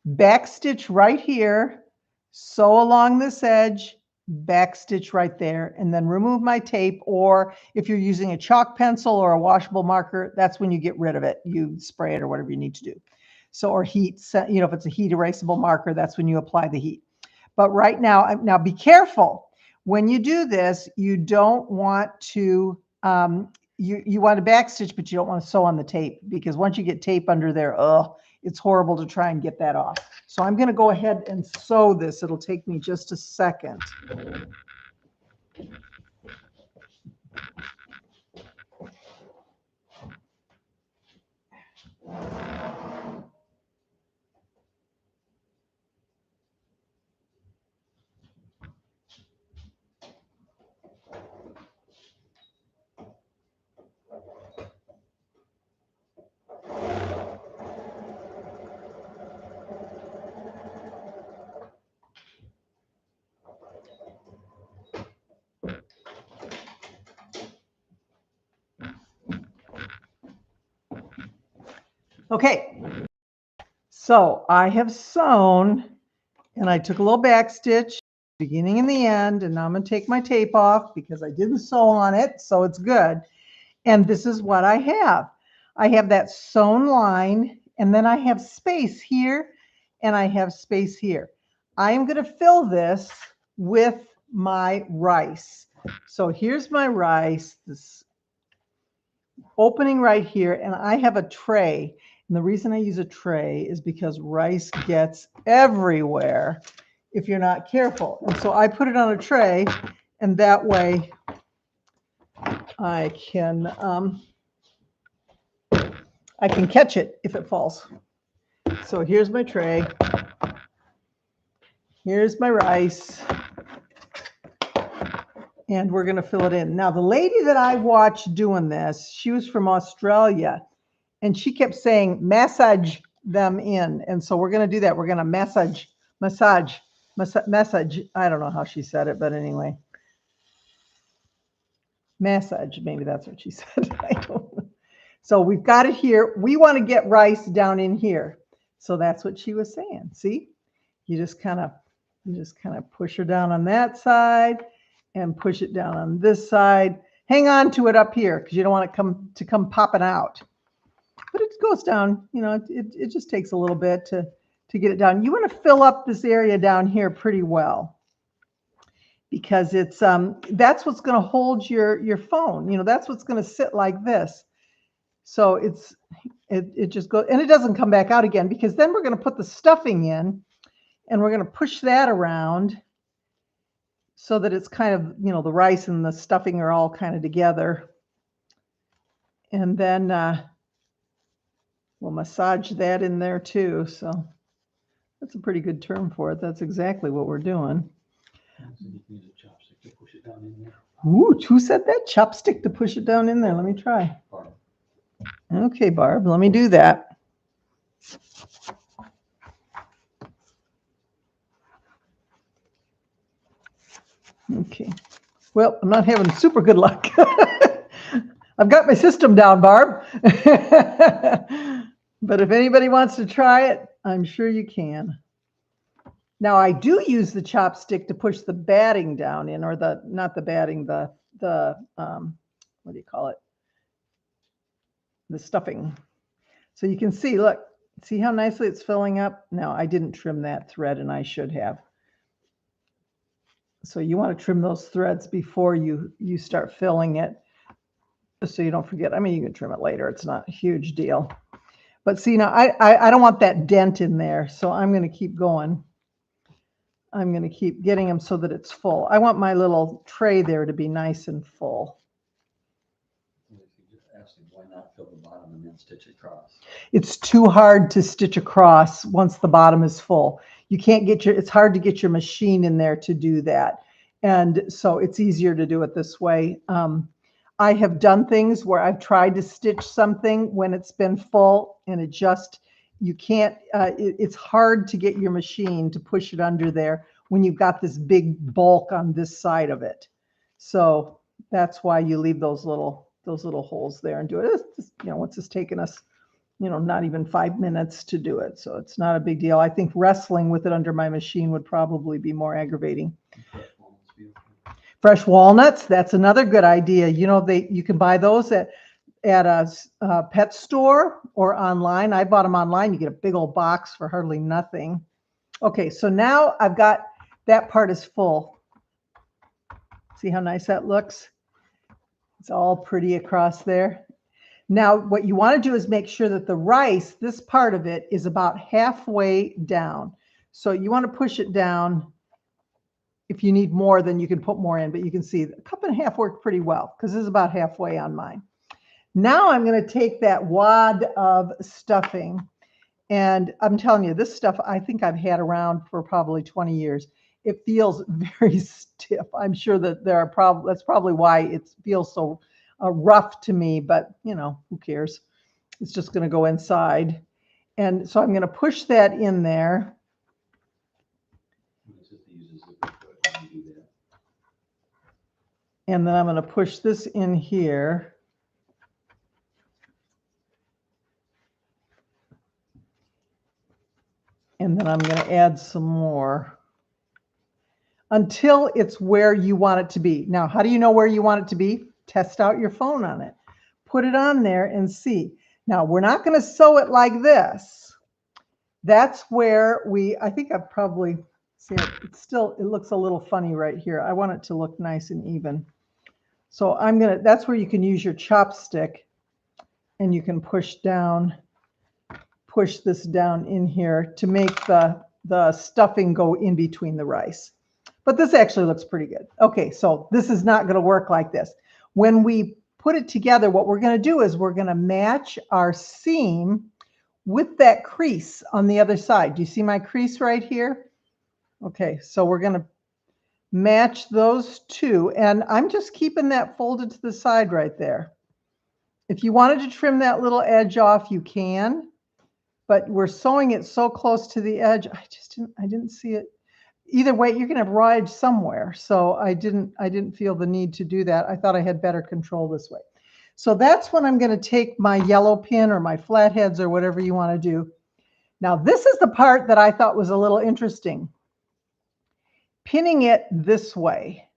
backstitch right here, sew along this edge, backstitch right there, and then remove my tape. Or if you're using a chalk pencil or a washable marker, that's when you get rid of it. You spray it or whatever you need to do. So, or heat, you know, if it's a heat erasable marker, that's when you apply the heat. But right now, be careful. When you do this, you don't want to, you want to backstitch, but you don't want to sew on the tape, because once you get tape under there, it's horrible to try and get that off. So I'm going to go ahead and sew this. It'll take me just a second. Okay, so I have sewn, and I took a little back stitch, beginning and the end, and now I'm going to take my tape off because I didn't sew on it, so it's good. And this is what I have. I have that sewn line, and then I have space here, and I have space here. I am going to fill this with my rice. So here's my rice, this opening right here, and I have a tray. And the reason I use a tray is because rice gets everywhere if you're not careful. And so I put it on a tray, and that way I can catch it if it falls. So here's my tray. Here's my rice. And we're going to fill it in. Now, the lady that I watched doing this, she was from Australia, and she kept saying massage, them in. And so we're going to do that. We're going to massage. I don't know how she said it, but anyway. Massage, maybe that's what she said. I don't know. So we've got it here. We want to get rice down in here. So that's what she was saying. See, you just kind of push her down on that side and push it down on this side. Hang on to it up here because you don't want it to come popping out. But it goes down, you know, it just takes a little bit to get it down. You want to fill up this area down here pretty well because it's that's what's going to hold your phone. You know, that's what's going to sit like this. So it just goes, and it doesn't come back out again because then we're going to put the stuffing in and we're going to push that around so that it's kind of, you know, the rice and the stuffing are all kind of together. And then we'll massage that in there too. So that's a pretty good term for it. That's exactly what we're doing. Use a chopstick to push it down in there. Ooh, who said that? Chopstick to push it down in there. Let me try. Barb. Okay, Barb, let me do that. Okay. Well, I'm not having super good luck. I've got my system down, Barb. But if anybody wants to try it, I'm sure you can. Now, I do use the chopstick to push the batting down in, or not the batting, the what do you call it? The stuffing. So you can see, look, see how nicely it's filling up? Now, I didn't trim that thread, and I should have. So you want to trim those threads before you start filling it, so you don't forget. I mean, you can trim it later. It's not a huge deal. But see, now I don't want that dent in there, so I'm going to keep going. I'm going to keep getting them so that it's full. I want my little tray there to be nice and full. Why not fill the bottom and then stitch across? It's too hard to stitch across once the bottom is full. You can't get it's hard to get your machine in there to do that. And so it's easier to do it this way. I have done things where I've tried to stitch something when it's been full and it just, you can't, it's hard to get your machine to push it under there when you've got this big bulk on this side of it. So that's why you leave those little holes there and do it. It's just, you know, what's this taking us, you know, not even 5 minutes to do it. So it's not a big deal. I think wrestling with it under my machine would probably be more aggravating. Fresh walnuts, that's another good idea. You know, you can buy those at a pet store or online. I bought them online. You get a big old box for hardly nothing. Okay, so now I've got that part is full. See how nice that looks? It's all pretty across there. Now, what you want to do is make sure that the rice, this part of it, is about halfway down. So you want to push it down. If you need more, then you can put more in, but you can see a cup and a half worked pretty well because this is about halfway on mine. Now I'm going to take that wad of stuffing, and I'm telling you, this stuff I think I've had around for probably 20 years. It feels very stiff. I'm sure that that's probably why it feels so rough to me, but you know, who cares? It's just going to go inside. And so I'm going to push that in there. And then I'm going to push this in here. And then I'm going to add some more until it's where you want it to be. Now, how do you know where you want it to be? Test out your phone on it. Put it on there and see. Now, we're not going to sew it like this. That's where I think I've probably, see, it looks a little funny right here. I want it to look nice and even. So that's where you can use your chopstick and you can push this down in here to make the stuffing go in between the rice. But this actually looks pretty good. Okay, so this is not going to work like this. When we put it together, what we're going to do is we're going to match our seam with that crease on the other side. Do you see my crease right here? Okay, so we're going to match those two, and I'm just keeping that folded to the side right there. If you wanted to trim that little edge off, you can. but we're sewing it so close to the edge. I didn't see it. Either way, you're going to have raw edge somewhere. So I didn't feel the need to do that. I thought I had better control this way. So that's when I'm going to take my yellow pin or my flatheads or whatever you want to do. Now, this is the part that I thought was a little interesting. Pinning it this way.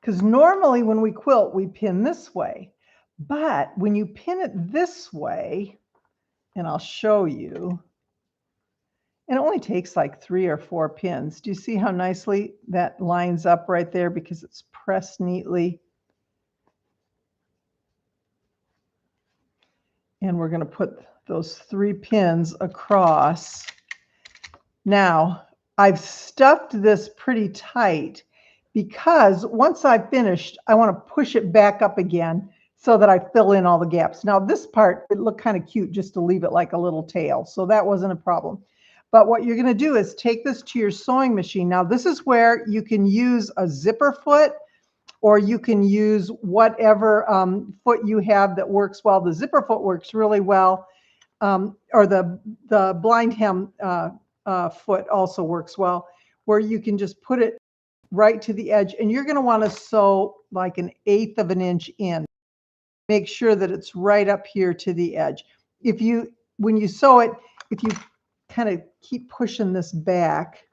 Because normally when we quilt, we pin this way. But when you pin it this way, and I'll show you, and it only takes like 3 or 4 pins. Do you see how nicely that lines up right there because it's pressed neatly? And we're going to put those 3 pins across. Now, I've stuffed this pretty tight because once I've finished, I want to push it back up again so that I fill in all the gaps. Now, this part, it looked kind of cute just to leave it like a little tail, so that wasn't a problem. But what you're going to do is take this to your sewing machine. Now, this is where you can use a zipper foot, or you can use whatever foot you have that works well. The zipper foot works really well, or the blind hem foot also works well, where you can just put it right to the edge, and you're going to want to sew like 1/8 of an inch in. Make sure that it's right up here to the edge. When you sew it, if you kind of keep pushing this back,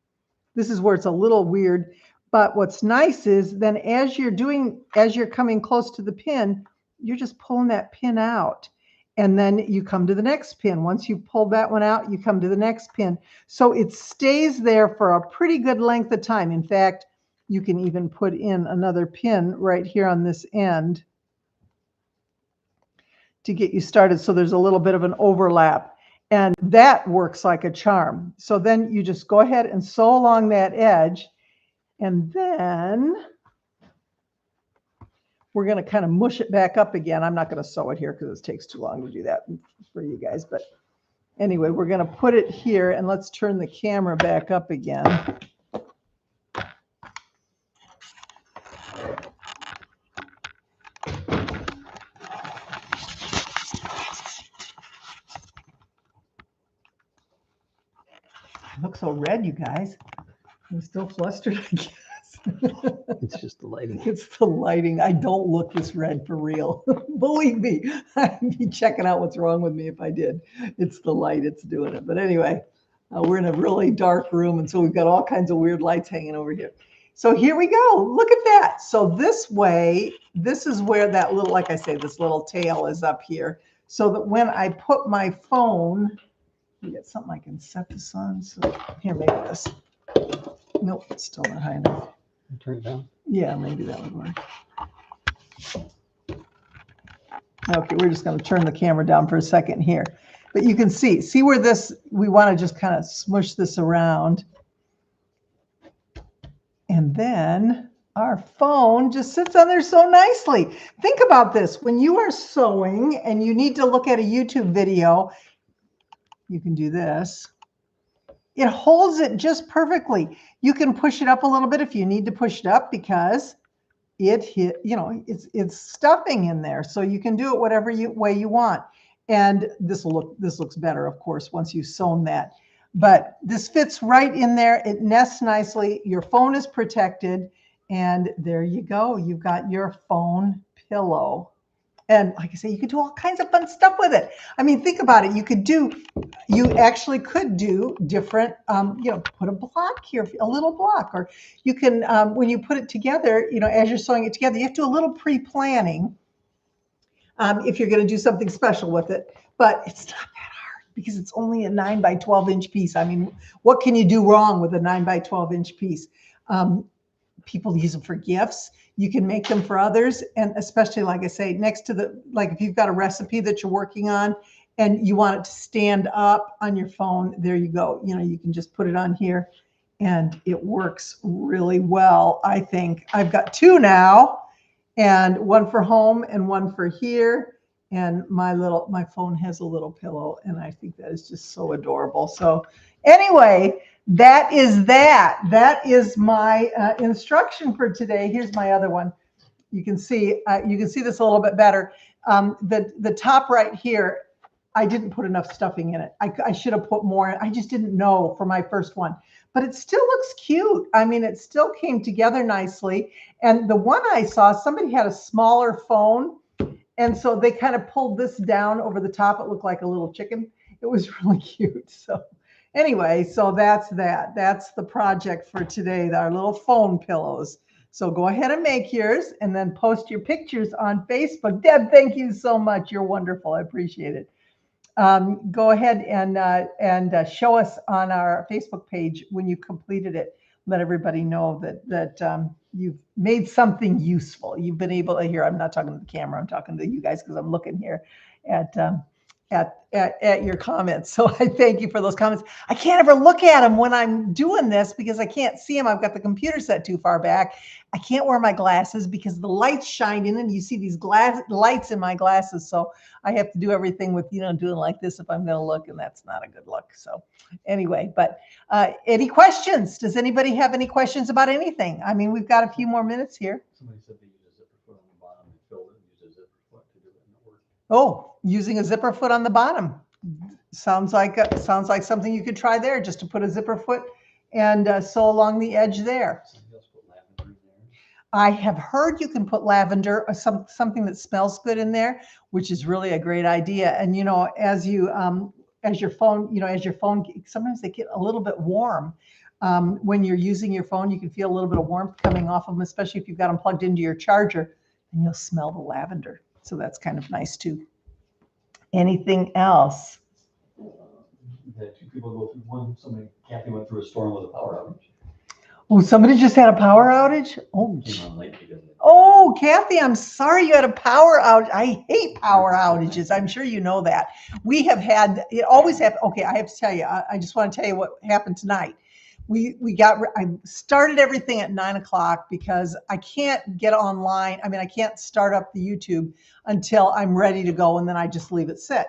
this is where it's a little weird. But what's nice is then as you're coming close to the pin, you're just pulling that pin out. And then you come to the next pin. Once you pull that one out, you come to the next pin. So it stays there for a pretty good length of time. In fact, you can even put in another pin right here on this end to get you started. So there's a little bit of an overlap. And that works like a charm. So then you just go ahead and sew along that edge. And then we're going to kind of mush it back up again. I'm not going to sew it here because it takes too long to do that for you guys. But anyway, we're going to put it here, and let's turn the camera back up again. I look so red, you guys. I'm still flustered, I guess. It's just the lighting. It's the lighting. I don't look this red for real. Believe me, I'd be checking out what's wrong with me if I did. It's the light, it's doing it. But anyway, we're in a really dark room, and so we've got all kinds of weird lights hanging over here. So here we go. Look at that. So this way, this is where that little, like I say, this little tail is up here. So that when I put my phone, we got something I can set this on. So here, maybe this. Nope, it's still not high enough. Turn it down. Yeah, maybe that would work. Okay, we're just going to turn the camera down for a second here. But you can see where this, we want to just kind of smush this around. And then our phone just sits on there so nicely. Think about this. When you are sewing and you need to look at a YouTube video, you can do this. It holds it just perfectly. You can push it up a little bit if you need to push it up because it's stuffing in there. So you can do it whatever way you want. And this looks better, of course, once you've sewn that. But this fits right in there. It nests nicely. Your phone is protected. And there you go. You've got your phone pillow. And like I say, you could do all kinds of fun stuff with it. I mean, think about it. You actually could do different, put a block here, a little block, or you can, when you put it together, as you're sewing it together, you have to do a little pre-planning if you're going to do something special with it. But it's not that hard because it's only a 9 by 12 inch piece. I mean, what can you do wrong with a 9 by 12 inch piece? People use them for gifts. You can make them for others. And especially, like I say, next to like if you've got a recipe that you're working on and you want it to stand up on your phone, there you go. You can just put it on here and it works really well. I think I've got 2 now, and one for home and one for here. And my phone has a little pillow, and I think that is just so adorable. So anyway, that is my instruction for today. Here's my other one. You can see this a little bit better. The top right here, I didn't put enough stuffing in it. I should have put more. I just didn't know for my first one, but it still looks cute. I mean, it still came together nicely. And the one I saw, somebody had a smaller phone, and so they kind of pulled this down over the top. It looked like a little chicken. It was really cute. So anyway, so that's that. That's the project for today, our little phone pillows. So go ahead and make yours and then post your pictures on Facebook. Deb, thank you so much. You're wonderful. I appreciate it. Go ahead and show us on our Facebook page when you completed it. Let everybody know that you've made something useful. You've been able to hear. I'm not talking to the camera. I'm talking to you guys because I'm looking here at your comments. So I thank you for those comments. I can't ever look at them when I'm doing this because I can't see them. I've got the computer set too far back. I can't wear my glasses because the lights shine in and you see these lights in my glasses. So I have to do everything with, doing like this if I'm going to look, and that's not a good look. So anyway, but any questions? Does anybody have any questions about anything? I mean, we've got a few more minutes here. Somebody said they use a zipper foot on the bottom and filled it and use a zipper foot to do it and it worked. Oh, using a zipper foot on the bottom. Sounds like something you could try there, just to put a zipper foot and sew along the edge there. Somebody else put lavender in there. I have heard you can put lavender or something that smells good in there, which is really a great idea. And as your phone, sometimes they get a little bit warm. When you're using your phone, you can feel a little bit of warmth coming off of them, especially if you've got them plugged into your charger, and you'll smell the lavender. So that's kind of nice too. Anything else? We had two people go through one. Kathy went through a storm with a power outage. Oh, somebody just had a power outage? Oh, Came on late because of it. oh, Kathy, I'm sorry you had a power outage. I hate power outages. I'm sure you know that. We have had, it always happens. Okay, I have to tell you, I just want to tell you what happened tonight. I started everything at 9 o'clock because I can't get online. I mean, I can't start up the YouTube until I'm ready to go, and then I just leave it sit.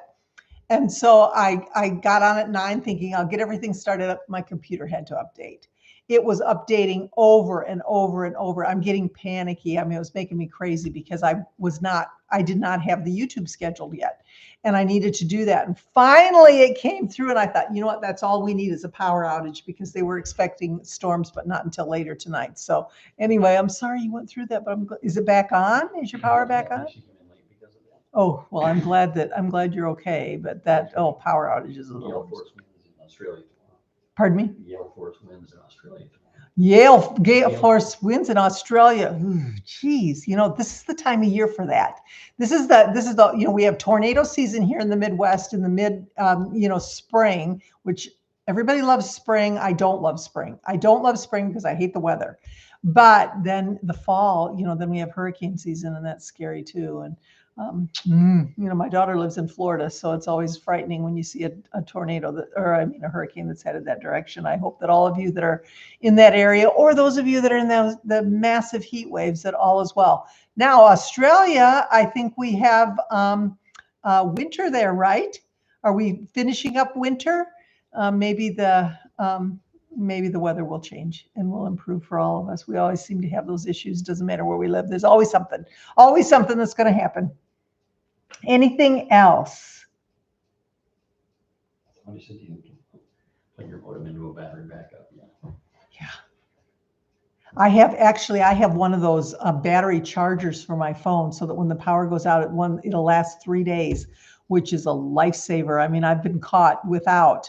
And so I got on at 9 thinking I'll get everything started up. My computer had to update. It was updating over and over and over. I'm getting panicky. I mean, it was making me crazy because I did not have the YouTube scheduled yet. And I needed to do that. And finally it came through and I thought, you know what, that's all we need is a power outage, because they were expecting storms, but not until later tonight. So anyway, I'm sorry you went through that, but is it back on? Is your power back on? She came in late because of that. Oh, well, I'm glad you're okay. But power outages is a little. Gale force winds in Australia tomorrow. Pardon me? Gale force winds in Australia tomorrow. Gale force winds in Australia. Geez, this is the time of year for that. This is the we have tornado season here in the Midwest in the mid spring, which everybody loves spring. I don't love spring. I don't love spring because I hate the weather. But then the fall, then we have hurricane season, and that's scary too. And my daughter lives in Florida, so it's always frightening when you see a tornado a hurricane that's headed that direction. I hope that all of you that are in that area, or those of you that are in the massive heat waves, that all is well. Now, Australia, I think we have winter there, right? Are we finishing up winter? Maybe the weather will change and will improve for all of us. We always seem to have those issues. Doesn't matter where we live. There's always something that's going to happen. Anything else? Somebody said you can plug your modem into a battery backup. Yeah. I have one of those battery chargers for my phone, so that when the power goes out it'll last 3 days, which is a lifesaver. I mean, I've been caught without.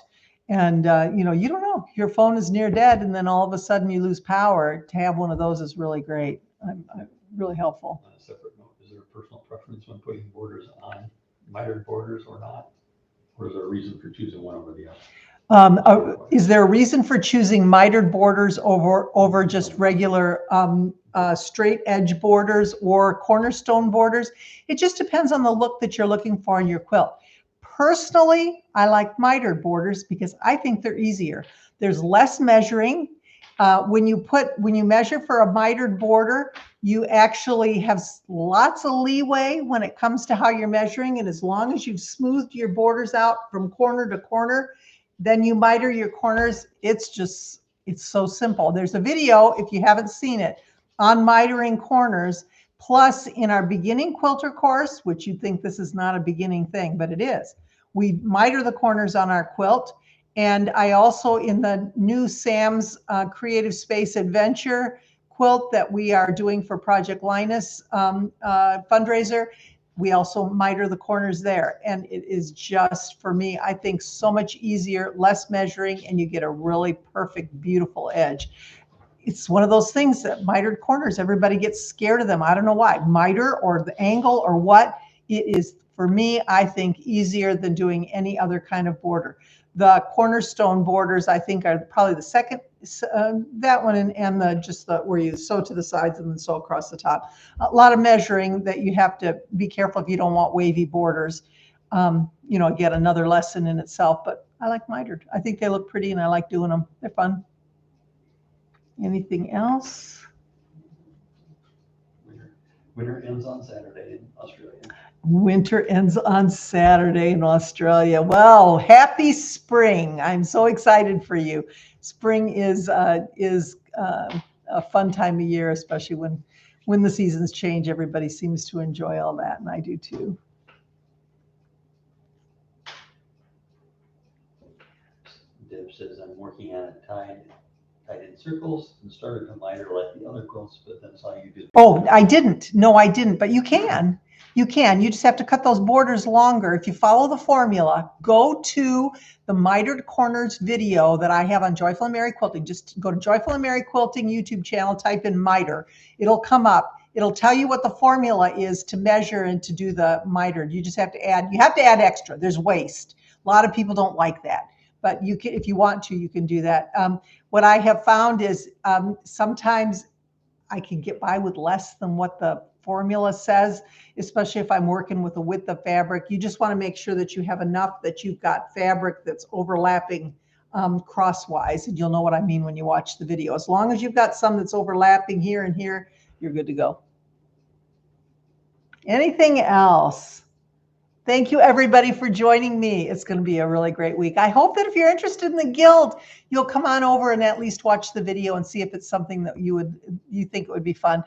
And, you don't know, your phone is near dead and then all of a sudden you lose power. To have one of those is really great. Really helpful. On a separate note, is there a personal preference when putting borders on, mitered borders or not? Or is there a reason for choosing one over the other? Is there a reason for choosing mitered borders over just regular straight edge borders or cornerstone borders? It just depends on the look that you're looking for in your quilt. Personally, I like mitered borders because I think they're easier. There's less measuring. When you measure for a mitered border, you actually have lots of leeway when it comes to how you're measuring. And as long as you've smoothed your borders out from corner to corner, then you miter your corners. It's so simple. There's a video, if you haven't seen it, on mitering corners. Plus, in our beginning quilter course, which you'd think this is not a beginning thing, but it is, We miter the corners on our quilt. And I also, in the new Sam's Creative Space Adventure quilt that we are doing for Project Linus fundraiser, we also miter the corners there. And it is just, for me, I think so much easier, less measuring, and you get a really perfect, beautiful edge. It's one of those things that mitered corners, everybody gets scared of them. I don't know why. Miter or the angle or what, it is, for me, I think, easier than doing any other kind of border. The cornerstone borders, I think, are probably the second, that one and the just the where you sew to the sides and then sew across the top. A lot of measuring that you have to be careful if you don't want wavy borders. You know, again, another lesson in itself, but I like mitered. I think they look pretty and I like doing them. They're fun. Anything else? Winter ends on Saturday in Australia. Winter ends on Saturday in Australia. Well, happy spring. I'm so excited for you. Spring is a fun time of year, especially when the seasons change. Everybody seems to enjoy all that, and I do too. Deb says, I'm working on it tied in circles and started to miter like the other quilts, but then saw you do. Oh, I didn't. No, I didn't, but you can. You can. You just have to cut those borders longer. If you follow the formula, go to the mitered corners video that I have on Joyful and Merry Quilting. Just go to Joyful and Merry Quilting YouTube channel, type in miter. It'll come up. It'll tell you what the formula is to measure and to do the mitered. You just have to add extra. There's waste. A lot of people don't like that, but you can, if you want to, you can do that. What I have found is sometimes I can get by with less than what the formula says, especially if I'm working with a width of fabric. You just want to make sure that you have enough that you've got fabric that's overlapping crosswise, and you'll know what I mean when you watch the video. As long as you've got some that's overlapping here and here, you're good to go. Anything else? Thank you, everybody, for joining me. It's going to be a really great week. I hope that if you're interested in the Guild, you'll come on over and at least watch the video and see if it's something that you think it would be fun.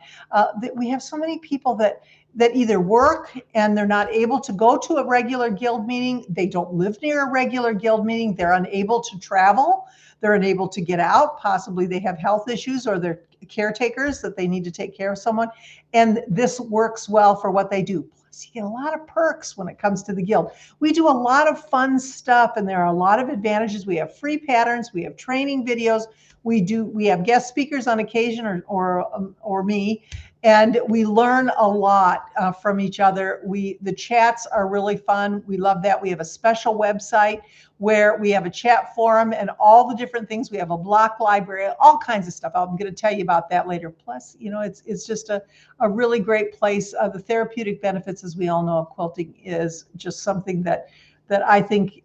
We have so many people that either work and they're not able to go to a regular Guild meeting. They don't live near a regular Guild meeting. They're unable to travel. They're unable to get out. Possibly they have health issues or they're caretakers that they need to take care of someone. And this works well for what they do. You get a lot of perks when it comes to the Guild. We do a lot of fun stuff, and there are a lot of advantages. We have free patterns, we have training videos, we have guest speakers on occasion, or me, and we learn a lot from each other. The chats are really fun. We love that. We have a special website where we have a chat forum and all the different things. We have a block library, all kinds of stuff. I'm going to tell you about that later. Plus, you know, it's just a really great place. The therapeutic benefits, as we all know, of quilting is just something that I think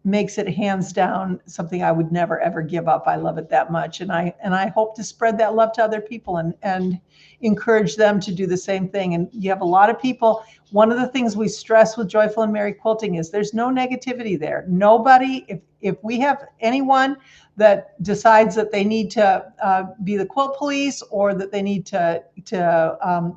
makes it hands down something I would never ever give up. I love it that much, and I hope to spread that love to other people and encourage them to do the same thing. And you have a lot of people. One of the things we stress with Joyful and Merry Quilting is there's no negativity there. Nobody, if we have anyone that decides that they need to be the quilt police or that they need to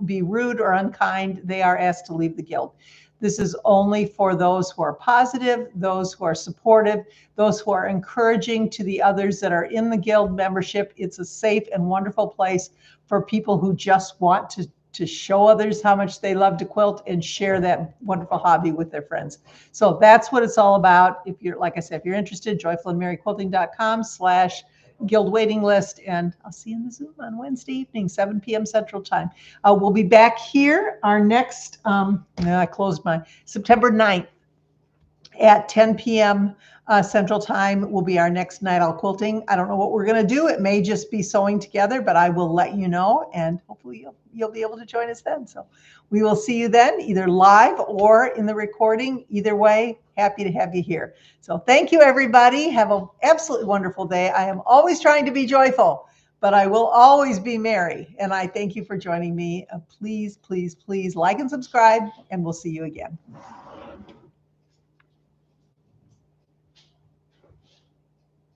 be rude or unkind, they are asked to leave the Guild. This is only for those who are positive, those who are supportive, those who are encouraging to the others that are in the Guild membership. It's a safe and wonderful place for people who just want to show others how much they love to quilt and share that wonderful hobby with their friends. So that's what it's all about. If you're, like I said, if you're interested, joyfulandmerryquilting.com/Guild waiting list, and I'll see you in the Zoom on Wednesday evening, 7 p.m. Central Time. We'll be back here. Our next, I closed my September 9th at 10 p.m. Central Time will be our next Night Owl Quilting. I don't know what we're going to do. It may just be sewing together, but I will let you know, and hopefully you'll be able to join us then. So we will see you then, either live or in the recording. Either way, happy to have you here. So thank you, everybody. Have an absolutely wonderful day. I am always trying to be joyful, but I will always be merry. And I thank you for joining me. Please, please, please like and subscribe, and we'll see you again.